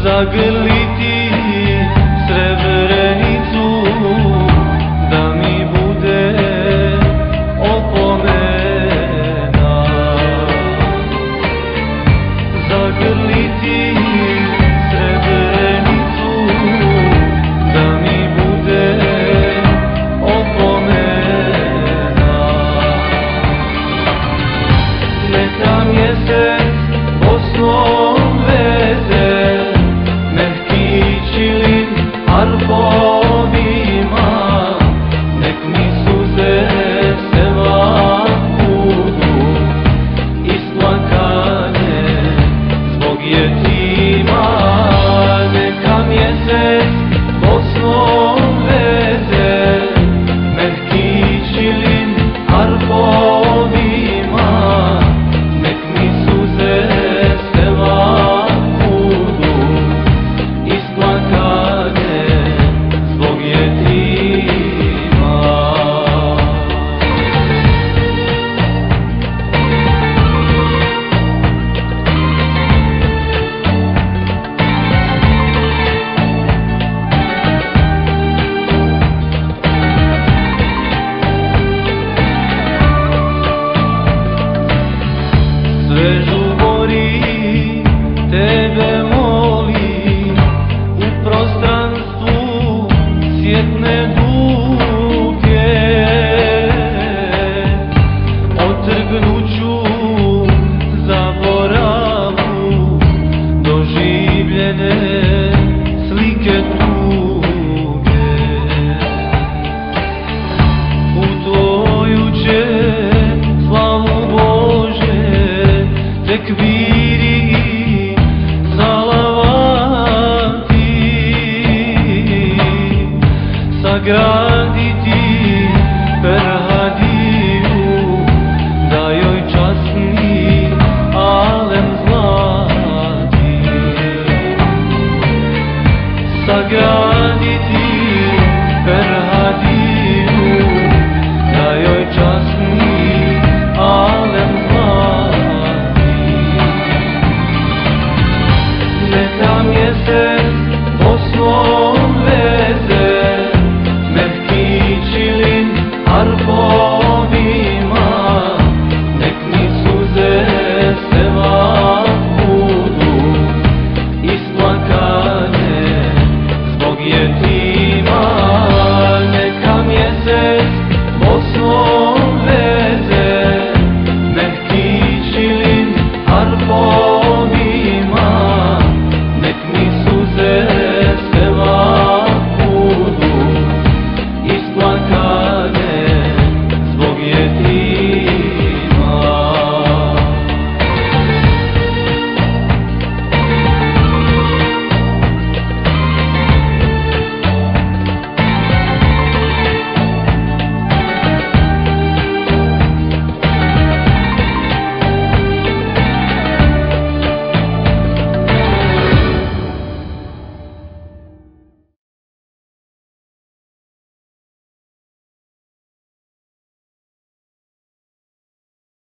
zagrliti Srebrenicu, da mi bude opomena. Zagrliti Srebrenicu, da mi bude opomena. Neka mjesec Bosnom veze, mehki čilin arfovima, nek mi suze seva budu isplakane zbog jetima. Neka mjesec Bosnom veze, mehki čilin arfovima, nek mi suze seva budu isplakane zbog jetima. Sve žubori tebe moli, u prostranstvu sjetne duge, otrgnuću zaboravu doživljene slike tuge. U tvoju će slavu Bože tekbiri i salavati sagraditi Ferhadiju, da joj časni alem zlati. Sagraditi